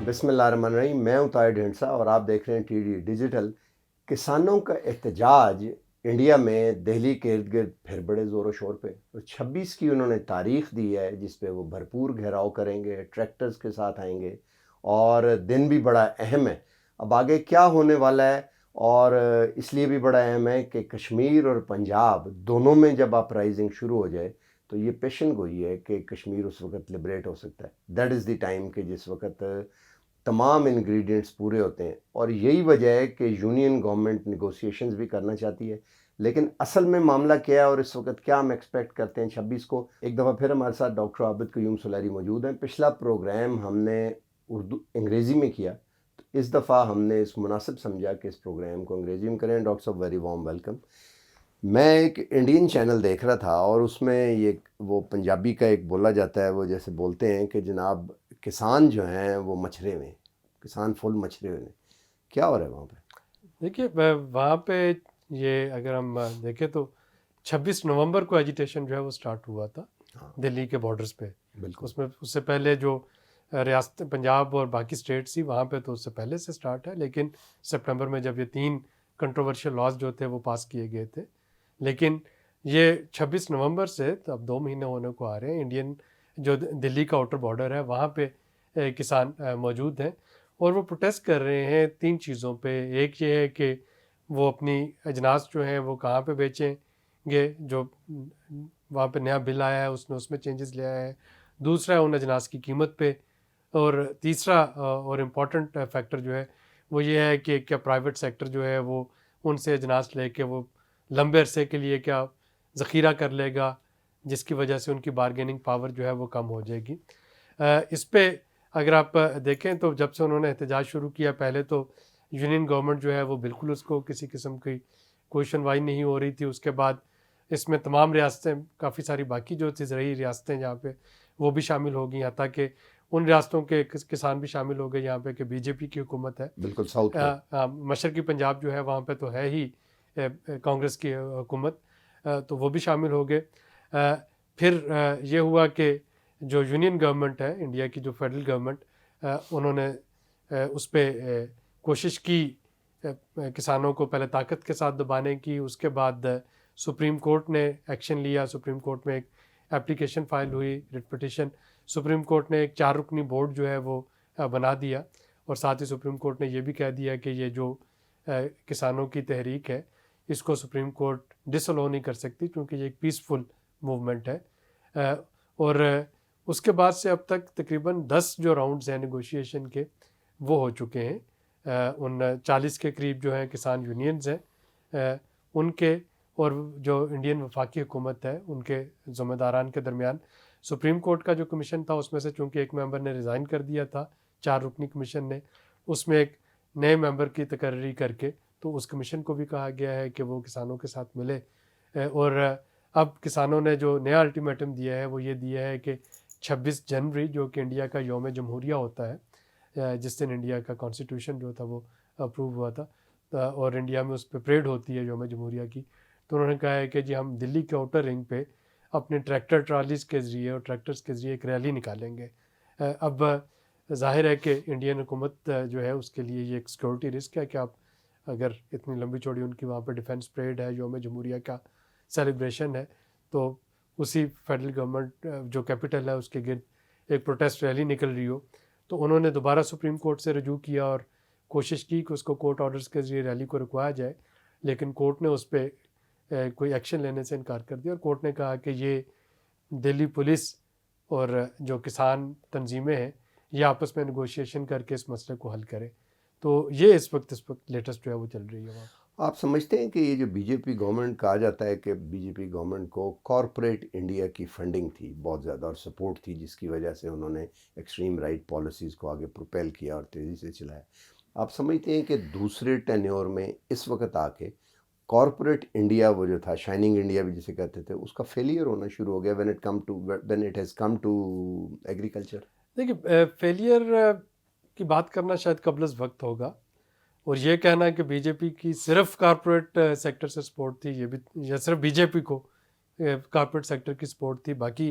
बिस्मिल्लाहिर्रहमानिर्रहीम। मैं हूं ताहिर ढिंडसा और आप देख रहे हैं टीडी डिजिटल। किसानों का एहतजाज इंडिया में दिल्ली के इर्द गिर्द फिर बड़े ज़ोर शोर पे, और 26 की उन्होंने तारीख दी है जिस पे वो भरपूर घेराव करेंगे, ट्रैक्टर्स के साथ आएंगे और दिन भी बड़ा अहम है। अब आगे क्या होने वाला है, और इसलिए भी बड़ा अहम है कि कश्मीर और पंजाब दोनों में जब अपराइजिंग शुरू हो जाए तो ये पेशन गोई है कि कश्मीर उस वक्त लिबरेट हो सकता है। दैट इज़ द टाइम कि जिस वक्त तमाम इंग्रेडिएंट्स पूरे होते हैं, और यही वजह है कि यूनियन गवर्नमेंट नेगोशिएशंस भी करना चाहती है। लेकिन असल में मामला क्या है और इस वक्त क्या हम एक्सपेक्ट करते हैं 26 को। एक दफ़ा फिर हमारे साथ डॉक्टर आबिद क़य्यूम सुलैरी मौजूद हैं। पिछला प्रोग्राम हमने उर्दू अंग्रेज़ी में किया, तो इस दफ़ा हमने इस मुनासिब समझा कि इस प्रोग्राम को अंग्रेज़ी में करें। डॉक्टर साहब, वेरी वार्म वेलकम। मैं एक इंडियन चैनल देख रहा था और उसमें ये वो पंजाबी का एक बोला जाता है, वो जैसे बोलते हैं कि जनाब किसान जो हैं वो मछरे हुए हैं, किसान फुल मछरे हुए हैं। क्या हो रहा है वहाँ पे? देखिए, वहाँ पे ये अगर हम देखें तो 26 नवंबर को एजिटेशन जो है वो स्टार्ट हुआ था हाँ, दिल्ली के बॉर्डर्स पे। बिल्कुल। उसमें उससे पहले जो रियासत पंजाब और बाकी स्टेट्स थी वहाँ पे तो उससे पहले से स्टार्ट है, लेकिन सितंबर में जब ये 3 कंट्रोवर्शियल लॉज जो थे वो पास किए गए थे। लेकिन ये 26 नवंबर से तो अब 2 महीने होने को आ रहे हैं। इंडियन जो दिल्ली का आउटर बॉर्डर है वहाँ पे किसान मौजूद हैं और वो प्रोटेस्ट कर रहे हैं 3 चीज़ों पे। एक ये है कि वो अपनी अजनास जो हैं वो कहाँ पे बेचेंगे, जो वहाँ पे नया बिल आया है उसने उसमें चेंजेस ले आया है। दूसरा है उन अजनास की कीमत पे, और तीसरा और इम्पॉर्टेंट फैक्टर जो है वो ये है कि क्या प्राइवेट सेक्टर जो है वो उनसे अजनास लेके वो लंबे अरसे के लिए क्या ज़ख़ीरा कर लेगा, जिसकी वजह से उनकी बारगेनिंग पावर जो है वो कम हो जाएगी। इस पे अगर आप देखें तो जब से उन्होंने एहतजाज शुरू किया, पहले तो यूनियन गवर्नमेंट जो है वो बिल्कुल उसको किसी किस्म की कोई सुनवाई नहीं हो रही थी। उसके बाद इसमें तमाम रियासतें, काफ़ी सारी बाकी जो थी ज़रूरी रियासतें जहाँ पे वो भी शामिल हो गई, यहाँ तक कि उन रियासतों के किसान भी शामिल हो गए यहाँ पे कि बीजेपी की हुकूमत है। बिल्कुल साउथ में। मशरक़ी पंजाब जो है वहाँ पे तो है ही कांग्रेस की हुकूमत, तो वो भी शामिल हो गए। फिर ये हुआ कि जो यूनियन गवर्नमेंट है इंडिया की, जो फेडरल गवर्नमेंट, उन्होंने उस पर कोशिश की किसानों को पहले ताकत के साथ दबाने की। उसके बाद सुप्रीम कोर्ट ने एक्शन लिया। सुप्रीम कोर्ट में एक एप्लीकेशन फ़ाइल हुई, रिट पिटिशन। सुप्रीम कोर्ट ने एक 4 रुकनी बोर्ड जो है वो बना दिया, और साथ ही सुप्रीम कोर्ट ने ये भी कह दिया कि ये जो किसानों की तहरीक है इसको सुप्रीम कोर्ट डिसअलाउ नहीं कर सकती, क्योंकि ये एक पीसफुल मूवमेंट है। और उसके बाद से अब तक तकरीबन 10 जो राउंड्स हैं नेगोशिएशन के वो हो चुके हैं। उन 40 के करीब जो हैं किसान यूनियंस हैं उनके, और जो इंडियन वफाकी हुकूमत है उनके ज़िम्मेदारान के दरमियान। सुप्रीम कोर्ट का जो कमीशन था उसमें से चूँकि एक मेंबर ने रिज़ाइन कर दिया था 4 रुकनी कमीशन ने, उसमें एक नए मेंबर की तकर्री करके तो उस कमीशन को भी कहा गया है कि वो किसानों के साथ मिले। और अब किसानों ने जो नया अल्टीमेटम दिया है वो ये दिया है कि 26 जनवरी जो कि इंडिया का यौम जमहूरिया होता है, जिस दिन इंडिया का कॉन्स्टिट्यूशन जो था वो अप्रूव हुआ था, और इंडिया में उस पर परेड होती है यौम जमहूरिया की। तो उन्होंने कहा है कि जी हम दिल्ली के आउटर रिंग पे अपने ट्रैक्टर ट्रालीज़ के ज़रिए और ट्रैक्टर्स के ज़रिए एक रैली निकालेंगे। अब ज़ाहिर है कि इंडियन हुकूमत जो है उसके लिए ये एक सिक्योरिटी रिस्क है कि आप अगर इतनी लंबी चौड़ी उनकी वहाँ पे डिफेंस परेड है, यौम जमहूरिया का सेलिब्रेशन है, तो उसी फेडरल गवर्नमेंट जो कैपिटल है उसके गिर्द एक प्रोटेस्ट रैली निकल रही हो, तो उन्होंने दोबारा सुप्रीम कोर्ट से रजू किया और कोशिश की कि उसको कोर्ट ऑर्डर्स के ज़रिए रैली को रुकवाया जाए। लेकिन कोर्ट ने उस पर कोई एक्शन लेने से इनकार कर दिया, और कोर्ट ने कहा कि ये दिल्ली पुलिस और जो किसान तंजीमें हैं ये आपस में नेगोशिएशन करके इस मसले को हल करें। तो ये इस वक्त लेटेस्ट जो है वो चल रही है वहाँ। आप समझते हैं कि ये जो बीजेपी गवर्नमेंट कहा जाता है कि बीजेपी गवर्नमेंट को कॉरपोरेट इंडिया की फंडिंग थी बहुत ज़्यादा और सपोर्ट थी, जिसकी वजह से उन्होंने एक्सट्रीम राइट पॉलिसीज़ को आगे प्रोपेल किया और तेज़ी से चलाया। आप समझते हैं कि दूसरे टेन्योर में इस वक्त आके कॉरपोरेट इंडिया, वो जो था शाइनिंग इंडिया भी जिसे कहते थे, उसका फेलियर होना शुरू हो गया when it has come to agriculture? देखिए, फेलियर की बात करना शायद कबल वक्त होगा, और ये कहना कि बीजेपी की सिर्फ कॉरपोरेट सेक्टर से सपोर्ट थी, ये भी, या सिर्फ बीजेपी को कॉरपोरेट सेक्टर की सपोर्ट थी, बाकी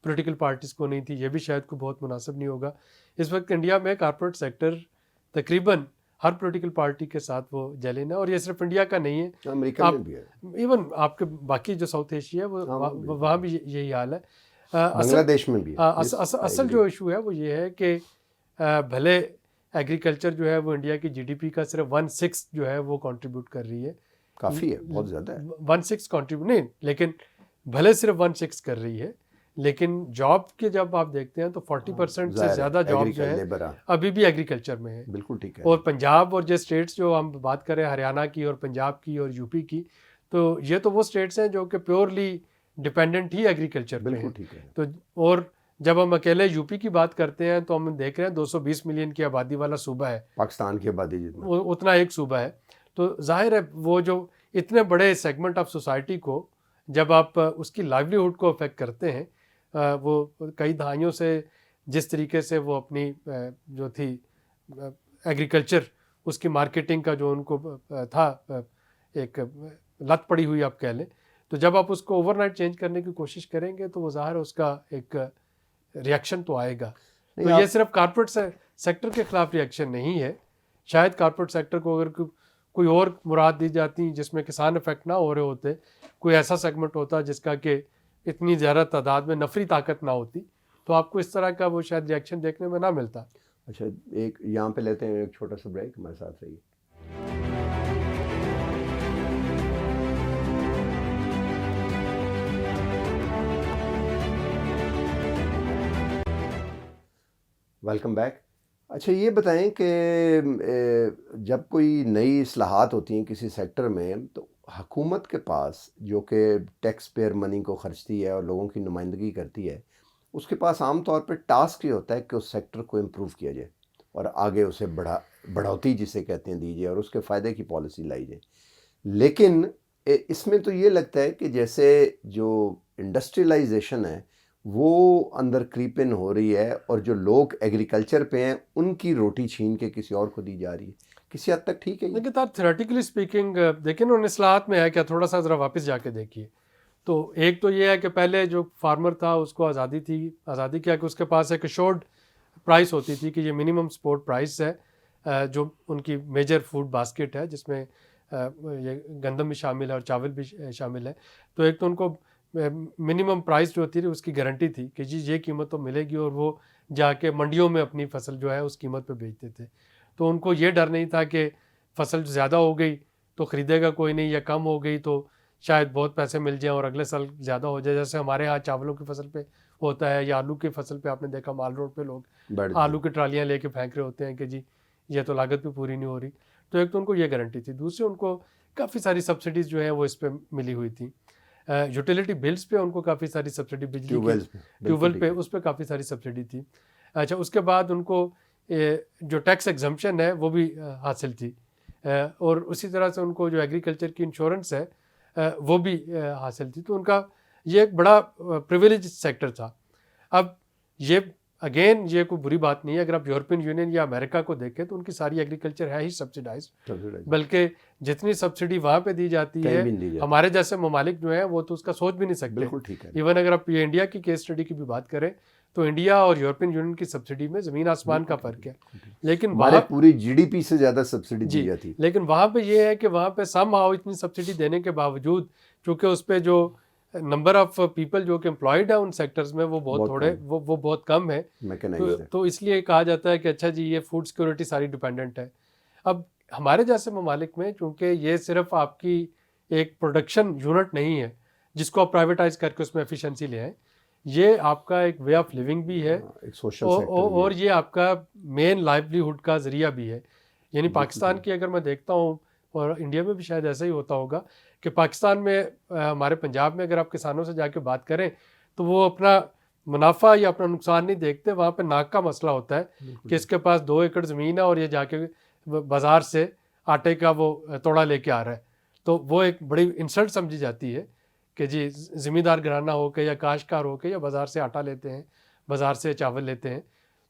पॉलिटिकल पार्टीज़ को नहीं थी, ये भी शायद को बहुत मुनासिब नहीं होगा। इस वक्त इंडिया में कॉर्पोरेट सेक्टर तकरीबन हर पॉलिटिकल पार्टी के साथ वो जलिन है, और ये सिर्फ इंडिया का नहीं है, अमेरिका में भी है, इवन आपके बाकी जो साउथ एशिया है वो वहाँ भी यही हाल है। बांग्लादेश में भी है। असल जो इशू है वो ये है कि भले एग्रीकल्चर जो है वो इंडिया की जीडीपी का सिर्फ 1/6 जो है वो कंट्रीब्यूट कर रही है, काफ़ी है, बहुत ज़्यादा है। 1/6 कंट्रीब्यूट नहीं, लेकिन भले सिर्फ 1/6 कर रही है, लेकिन जॉब के जब आप देखते हैं तो 40% से ज़्यादा जॉब जो है अभी भी एग्रीकल्चर में है। बिल्कुल ठीक है। और पंजाब और जो स्टेट्स जो हम बात करें हरियाणा की और पंजाब की और यूपी की, तो ये तो वो स्टेट्स हैं जो कि प्योरली डिपेंडेंट ही एग्रीकल्चर पे हैं। ठीक है। तो और जब हम अकेले यूपी की बात करते हैं तो हम देख रहे हैं 220 मिलियन की आबादी वाला सूबा है, पाकिस्तान की आबादी जितना, उतना एक सूबा है। तो जाहिर है वो जो इतने बड़े सेगमेंट ऑफ सोसाइटी को जब आप उसकी लाइवलीहुड को अफेक्ट करते हैं, वो कई दहाइयों से जिस तरीके से वो अपनी जो थी एग्रीकल्चर उसकी मार्केटिंग का जो उनको था एक लत पड़ी हुई आप कह लें, तो जब आप उसको ओवरनाइट चेंज करने की कोशिश करेंगे तो वो ज़ाहिर है उसका एक रिएक्शन तो आएगा। तो ये सिर्फ कॉर्पोरेट सेक्टर के खिलाफ रिएक्शन नहीं है, शायद कॉर्पोरेट सेक्टर को अगर कोई और मुराद दी जाती जिसमें किसान इफेक्ट ना हो रहे होते, कोई ऐसा सेगमेंट होता जिसका कि इतनी ज़्यादा तादाद में नफरी ताकत ना होती, तो आपको इस तरह का वो शायद रिएक्शन देखने में ना मिलता। अच्छा, एक यहाँ पे लेते हैं एक छोटा सा ब्रेक, हमारे साथ रहिए। Welcome back. अच्छा, ये बताएं कि जब कोई नई इस्लाहात होती हैं किसी सेक्टर में, तो हुकूमत के पास जो कि टैक्स पेयर मनी को खर्चती है और लोगों की नुमाइंदगी करती है, उसके पास आम तौर पे टास्क ये होता है कि उस सेक्टर को इम्प्रूव किया जाए और आगे उसे बढ़ोतरी जिसे कहते हैं दीजिए और उसके फ़ायदे की पॉलिसी लाई जाए। लेकिन इसमें तो ये लगता है कि जैसे जो इंडस्ट्रियलाइजेशन है वो अंदर क्रीप इन हो रही है और जो लोग एग्रीकल्चर पे हैं उनकी रोटी छीन के किसी और को दी जा रही है। किसी हद तक ठीक है ये? देखिए तार थ्योरेटिकली स्पीकिंग देखिए उन इस्लाहात में है क्या, थोड़ा सा ज़रा वापस जाके देखिए। तो एक तो ये है कि पहले जो फार्मर था उसको आज़ादी थी, आज़ादी क्या कि उसके पास एक अशोर्ड प्राइस होती थी कि ये मिनिमम सपोर्ट प्राइस है जो उनकी मेजर फूड बास्केट है जिसमें ये गंदम भी शामिल है और चावल भी शामिल है। तो एक तो उनको मिनिमम प्राइस जो होती थी उसकी गारंटी थी कि जी ये कीमत तो मिलेगी, और वो जाके मंडियों में अपनी फसल जो है उस कीमत पे बेचते थे। तो उनको ये डर नहीं था कि फसल ज़्यादा हो गई तो ख़रीदेगा कोई नहीं, या कम हो गई तो शायद बहुत पैसे मिल जाएँ और अगले साल ज़्यादा हो जाए, जैसे हमारे यहाँ चावलों की फसल पे होता है या आलू की फसल पे आपने देखा माल रोड पे लोग आलू की ट्रालियाँ लेके फेंक रहे होते हैं कि जी ये तो लागत भी पूरी नहीं हो रही। तो एक तो उनको ये गारंटी थी, दूसरी उनको काफ़ी सारी सब्सिडीज़ जो है वो इस पर मिली हुई थी। यूटिलिटी बिल्स पे उनको काफ़ी सारी सब्सिडी, बिजली ट्यूबवेल पे उस पर काफ़ी सारी सब्सिडी थी। अच्छा, उसके बाद उनको जो टैक्स एग्जम्पशन है वो भी हासिल थी, और उसी तरह से उनको जो एग्रीकल्चर की इंश्योरेंस है वो भी हासिल थी। तो उनका ये एक बड़ा प्रिविलेज सेक्टर था। अब ये अगेन ये कोई बुरी बात नहीं है, अगर आप यूरोपियन यूनियन या अमेरिका को देखें तो उनकी सारी एग्रीकल्चर है ही सब्सिडाइज, बल्कि जितनी सब्सिडी वहाँ पे दी जाती है हमारे जैसे ममालिक जो है वो तो उसका सोच भी नहीं सकते। बिल्कुल ठीक है। इवन अगर आप ये इंडिया की केस स्टडी की भी बात करें तो इंडिया और यूरोपियन यूनियन की सब्सिडी में ज़मीन आसमान का फ़र्क है, लेकिन वहाँ पूरी जीडीपी से ज़्यादा सब्सिडी दी जाती है। लेकिन वहाँ पे ये है कि वहाँ पे समहाउ इतनी सब्सिडी देने के बावजूद चूँकि उस पर जो नंबर ऑफ पीपल जो कि एम्प्लॉयड है उन सेक्टर्स में वो बहुत थोड़े वो बहुत कम है, तो इसलिए कहा जाता है कि अच्छा जी ये फूड सिक्योरिटी सारी डिपेंडेंट है। अब हमारे जैसे ममालिक में चूँकि ये सिर्फ आपकी एक प्रोडक्शन यूनिट नहीं है जिसको आप प्राइवेटाइज करके उसमें एफिशिएंसी ले आए, ये आपका एक वे ऑफ लिविंग भी है, एक सोशल सेक्टर और ये आपका मेन लाइवलीहुड का ज़रिया भी है। यानी पाकिस्तान की अगर मैं देखता हूँ और इंडिया में भी शायद ऐसा ही होता होगा कि पाकिस्तान में हमारे पंजाब में अगर आप किसानों से जाके बात करें तो वो अपना मुनाफा या अपना नुकसान नहीं देखते, वहाँ पे नाक का मसला होता है कि इसके पास 2 एकड़ ज़मीन है और ये जाके बाज़ार से आटे का वो तोड़ा लेके आ रहा है, तो वो एक बड़ी इंसल्ट समझी जाती है कि जी ज़मींदार घराना होकर या काश्तकार होकर या बाज़ार से आटा लेते हैं, बाज़ार से चावल लेते हैं।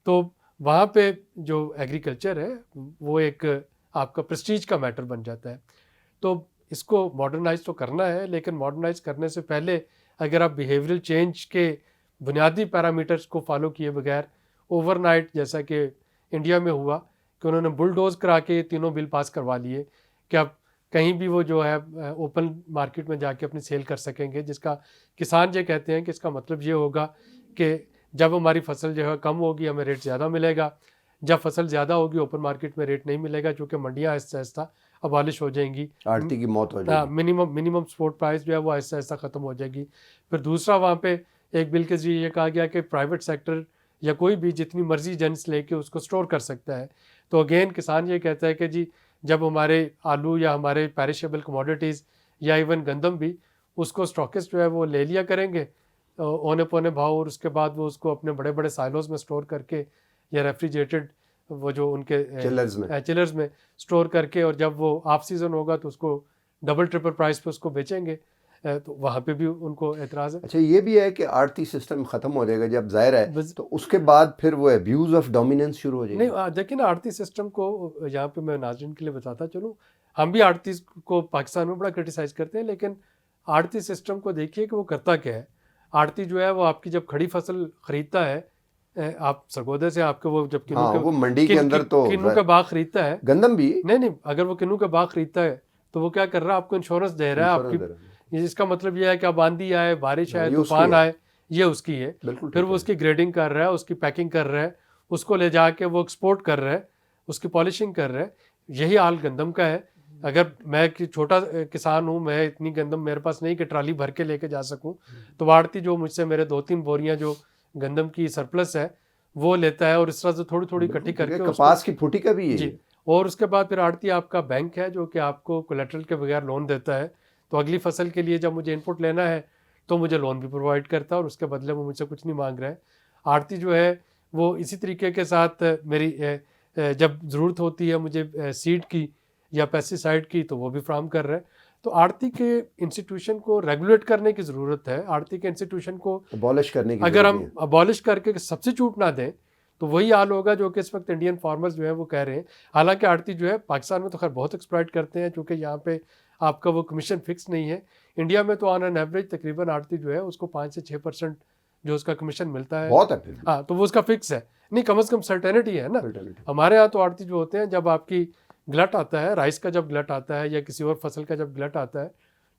तो वहाँ पे जो एग्रीकल्चर है वो एक आपका प्रेस्टीज का मैटर बन जाता है। तो इसको मॉडर्नाइज तो करना है, लेकिन मॉडर्नाइज करने से पहले अगर आप बिहेवियरल चेंज के बुनियादी पैरामीटर्स को फॉलो किए बगैर ओवरनाइट, जैसा कि इंडिया में हुआ कि उन्होंने बुलडोज करा के ये तीनों बिल पास करवा लिए कि अब कहीं भी वो जो है ओपन मार्केट में जाके अपनी सेल कर सकेंगे, जिसका किसान ये कहते हैं कि इसका मतलब ये होगा कि जब हमारी फसल जो है कम होगी हमें रेट ज़्यादा मिलेगा, जब फसल ज़्यादा होगी ओपन मार्केट में रेट नहीं मिलेगा, क्योंकि मंडियाँ आहिस्ता आहिस्ता अबॉलिश हो जाएंगी, आड़ती की मौत हो जाएगी। मिनिमम सपोर्ट प्राइस जो है वो आहिस्ता आहिस्ता ख़त्म हो जाएगी। फिर दूसरा वहाँ पे एक बिल के जरिए ये कहा गया कि प्राइवेट सेक्टर या कोई भी जितनी मर्जी एजेंट्स लेके उसको स्टोर कर सकता है। तो अगेन किसान ये कहता है कि जी जब हमारे आलू या हमारे पेरिशेबल कमोडिटीज़ या इवन गंदम भी, उसको स्टॉकिस्ट जो है वो ले लिया करेंगे औने पौने भाव, और उसके बाद वो उसको अपने बड़े बड़े साइलोज में स्टोर करके या रेफ्रिजरेटेड वो जो उनके चिलर्स में स्टोर करके, और जब वो ऑफ सीज़न होगा तो उसको डबल ट्रिपल प्राइस पे उसको बेचेंगे। तो वहाँ पे भी उनको एतराज़ है। अच्छा, ये भी है कि आड़ती सिस्टम ख़त्म हो जाएगा जब ज़ाहिर है, तो उसके बाद फिर वो अब्यूज़ ऑफ डोमिनेंस शुरू हो जाएगा। नहीं देखिए ना, आड़ती सिस्टम को यहाँ पे मैं नाज़रीन के लिए बताता चलूँ, हम भी आड़ती को पाकिस्तान में बड़ा क्रिटिसाइज़ करते हैं, लेकिन आड़ती सिस्टम को देखिए कि वो करता क्या है। आड़ती जो है वो आपकी जब खड़ी फसल ख़रीदता है, आप सरगोदे से आपके वो जब हाँ, वो मंडी के अंदर तो किन्नू का बाग खरीदता है, गंदम भी नहीं अगर वो किन्नू का बाग खरीदता है तो वो क्या कर रहा है, आपको इंश्योरेंस दे रहा है आपकी। इसका मतलब ये है कि अब आंधी आए, बारिश आए, तूफान आए, ये उसकी है। फिर वो उसकी ग्रेडिंग कर रहा है, उसकी पैकिंग कर रहा है, उसको ले जाके वो एक्सपोर्ट कर रहा है, उसकी पॉलिशिंग कर रहा है। यही हाल गंदम का है। अगर मैं छोटा किसान हूँ, मैं इतनी गंदम मेरे पास नहीं कि ट्राली भर के लेके जा सकूँ, तो आड़ती जो मुझसे मेरे 2-3 बोरियाँ जो गंदम की सरप्लस है वो लेता है, और इस तरह से थोड़ी थोड़ी इकट्ठी करके कपास की फुटी का भी है जी। और उसके बाद फिर आड़ती आपका बैंक है जो कि आपको कोलेटरल के बगैर लोन देता है। तो अगली फसल के लिए जब मुझे इनपुट लेना है तो मुझे लोन भी प्रोवाइड करता है, और उसके बदले में मुझसे कुछ नहीं मांग रहा है। आड़ती जो है वो इसी तरीके के साथ मेरी जब ज़रूरत होती है मुझे सीड की या पेस्टिसाइड की, तो वो भी फ्राहम कर रहा है। तो आड़ती के इंस्टीट्यूशन को रेगुलेट करने की ज़रूरत है। आड़ती के इंस्टीट्यूशन को अबॉलिश करने की अगर हम अबॉलिश करके सब्स्टिट्यूट ना दें तो वही हाल होगा जो कि इस वक्त इंडियन फार्मर्स जो है वो कह रहे हैं। हालांकि आड़ती जो है पाकिस्तान में तो खैर बहुत एक्सप्लॉइट करते हैं, क्योंकि यहाँ पे आपका वो कमीशन फिक्स नहीं है। इंडिया में तो ऑन एन एवरेज तकरीबन आड़ती जो है उसको 5 से 6% जो उसका कमीशन मिलता है, बहुत है। हाँ, तो वो उसका फिक्स है। नहीं, कम से कम सर्टेनिटी है ना। हमारे यहाँ तो आड़ती जो होते हैं, जब आपकी ग्लट आता है, राइस का जब ग्लट आता है या किसी और फसल का जब ग्लट आता है,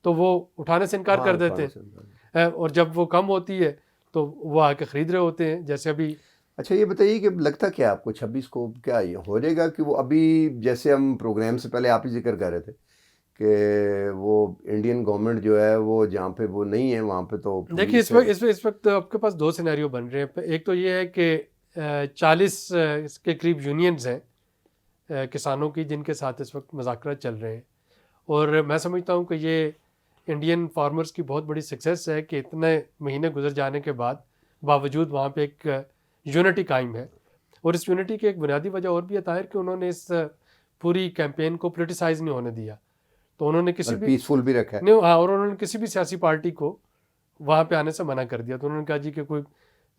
तो वो उठाने से इनकार कर देते हैं, और जब वो कम होती है तो वो आके ख़रीद रहे होते हैं, जैसे अभी। अच्छा, ये बताइए कि लगता क्या आपको 26 को क्या ये हो जाएगा कि वो अभी जैसे हम प्रोग्राम से पहले आप ही जिक्र कर रहे थे कि वो इंडियन गवर्नमेंट जो है वो जहाँ पे वो नहीं है वहाँ पे, तो देखिए इस वक्त आपके पास 2 सिनेरियो बन रहे हैं। एक तो ये है कि 40 के करीब यूनियंस हैं किसानों की, जिनके साथ इस वक्त मुज़ाकरात चल रहे हैं, और मैं समझता हूँ कि ये इंडियन फार्मर्स की बहुत बड़ी सक्सेस है कि इतने महीने गुजर जाने के बाद बावजूद वहाँ पे एक यूनिटी कायम है। और इस यूनिटी की एक बुनियादी वजह और भी है ताहिर कि उन्होंने इस पूरी कैंपेन को पोलिटिसाइज नहीं होने दिया। तो उन्होंने किसी भी पीसफुल भी रखा है नहीं, हाँ, और उन्होंने किसी भी सियासी पार्टी को वहाँ पे आने से मना कर दिया। तो उन्होंने कहा जी कि कोई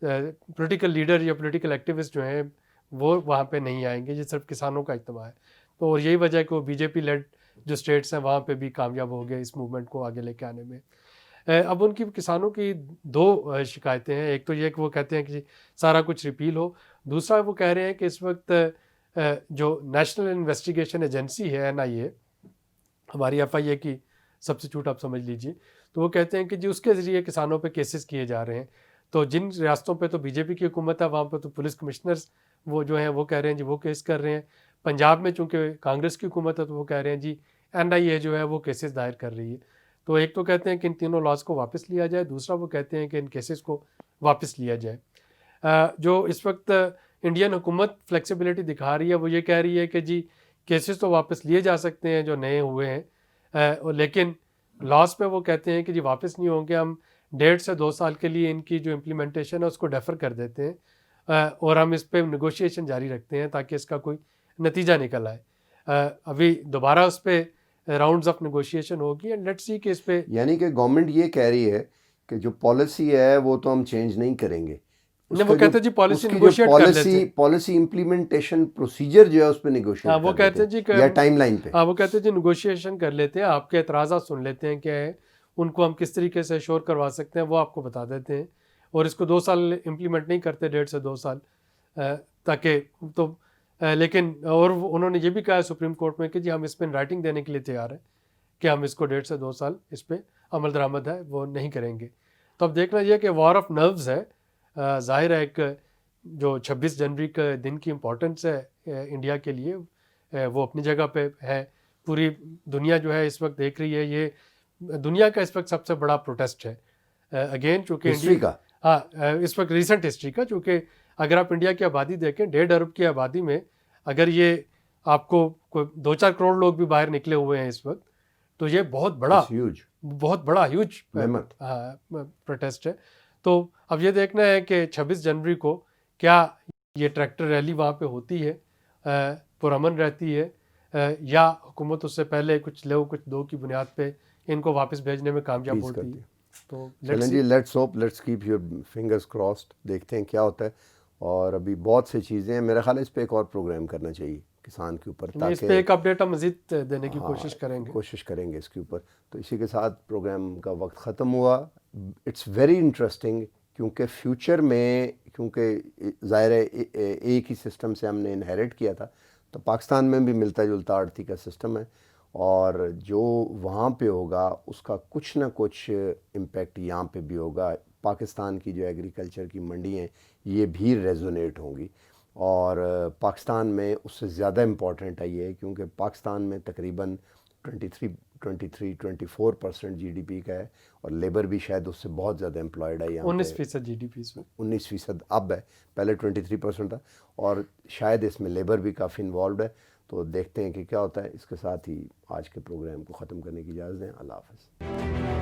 पॉलिटिकल लीडर या पॉलिटिकल एक्टिविस्ट जो हैं वो वहाँ पे नहीं आएंगे, ये सिर्फ किसानों का इज्तिमा है। तो और यही वजह है कि वो बीजेपी लेड जो स्टेट्स हैं वहाँ पे भी कामयाब हो गए इस मूवमेंट को आगे लेके आने में। अब उनकी किसानों की 2 शिकायतें हैं। एक तो ये कि वो कहते हैं कि सारा कुछ रिपील हो, दूसरा वो कह रहे हैं कि इस वक्त जो नेशनल इन्वेस्टिगेशन एजेंसी है NIA, हमारी FIA की सब्स्टिट्यूट आप समझ लीजिए, तो वो कहते हैं कि जी उसके ज़रिए किसानों पे केसेस किए जा रहे हैं। तो जिन रियासतों पे तो बीजेपी की हुकूमत है वहाँ पे तो पुलिस कमिश्नर्स वो जो हैं वो कह रहे हैं जी वो केस कर रहे हैं। पंजाब में चूँकि कांग्रेस की हुकूमत है तो वो कह रहे हैं जी NIA जो है वो केसेस दायर कर रही है। तो एक तो कहते हैं कि इन तीनों लॉज को वापस लिया जाए, दूसरा वो कहते हैं कि इन केसेस को वापस लिया जाए। जो इस वक्त इंडियन हुकूमत फ्लेक्सिबिलिटी दिखा रही है वो ये कह रही है कि जी केसेस तो वापस लिए जा सकते हैं जो नए हुए हैं, लेकिन लॉस पे वो कहते हैं कि जी वापस नहीं होंगे, हम 1.5 से 2 साल के लिए इनकी जो इम्प्लीमेंटेशन है उसको डेफर कर देते हैं, और हम इस पर नेगोशिएशन जारी रखते हैं ताकि इसका कोई नतीजा निकल आए। अभी दोबारा उस पर राउंड्स ऑफ नेगोशिएशन होगी एंड लेट्स सी कि इस पे, यानी कि गवर्नमेंट ये कह रही है कि जो पॉलिसी है वो तो हम चेंज नहीं करेंगे, वो कहते हैं जी पॉलिसी नेगोशिएट कर लेते हैं, पॉलिसी इंप्लीमेंटेशन प्रोसीजर जो है उस पे नेगोशिएट वो कहते हैं जी या टाइमलाइन पे, वो कहते हैं जी नेगोशिएशन कर लेते हैं, आपके एतराज़ात सुन लेते हैं क्या है, उनको हम किस तरीके से श्योर करवा सकते हैं वो आपको बता देते हैं, और इसको 2 साल इम्प्लीमेंट नहीं करते, 1.5 से 2 साल, ताकि तो लेकिन और उन्होंने ये भी कहा है सुप्रीम कोर्ट में कि जी हम इस पर राइटिंग देने के लिए तैयार हैं कि हम इसको 1.5 से 2 साल इस पर अमल दरामद है वो नहीं करेंगे। तो अब देखना ये कि वॉर ऑफ नर्व्स है। जाहिर है एक जो 26 जनवरी के दिन की इम्पोर्टेंस है इंडिया के लिए, वो अपनी जगह पे है। पूरी दुनिया जो है इस वक्त देख रही है, ये दुनिया का इस वक्त सबसे बड़ा प्रोटेस्ट है अगेन, चूँकि हिस्ट्री इंडिया का। हाँ इस वक्त रिसेंट हिस्ट्री का, चूँकि अगर आप इंडिया की आबादी देखें 1.5 अरब की आबादी में अगर ये आपको कोई 2-4 करोड़ लोग भी बाहर निकले हुए हैं इस वक्त, तो ये बहुत बड़ा ह्यूज प्रोटेस्ट है। तो अब ये देखना है कि 26 जनवरी को क्या ये ट्रैक्टर रैली वहाँ पे होती है, पुरअमन रहती है, या हुकूमत उससे पहले कुछ लोग कुछ दो की बुनियाद पे इनको वापस भेजने में कामयाब होती है। तो चलें जी, let's hope, let's keep your fingers crossed, देखते हैं क्या होता है। और अभी बहुत सी चीज़ें हैं, मेरा ख्याल है इस पे एक और प्रोग्राम करना चाहिए किसान के ऊपर, ताकि इस पे एक अपडेट हम मज़ीद देने की कोशिश करेंगे इसके ऊपर। तो इसी के साथ प्रोग्राम का वक्त ख़त्म हुआ। इट्स वेरी इंटरेस्टिंग, क्योंकि फ्यूचर में, क्योंकि ज़ाहिर है एक ही सिस्टम से हमने इनहेरिट किया था, तो पाकिस्तान में भी मिलता जुलता आड़ती का सिस्टम है, और जो वहाँ पे होगा उसका कुछ ना कुछ इम्पेक्ट यहाँ पे भी होगा। पाकिस्तान की जो एग्रीकल्चर की मंडी हैं ये भी रेजोनेट होंगी, और पाकिस्तान में उससे ज़्यादा इम्पॉर्टेंट है ये, क्योंकि पाकिस्तान में तकरीबन 23-24% GDP का है, और लेबर भी शायद उससे बहुत ज़्यादा एम्प्लॉयड है। यहाँ 19% GDP इसमें 19% अब है, पहले 23% था, और शायद इसमें लेबर भी काफ़ी इन्वॉल्व है। तो देखते हैं कि क्या होता है। इसके साथ ही आज के प्रोग्राम को ख़त्म करने की इजाज़त दें। अल्लाह हाफ़िज़।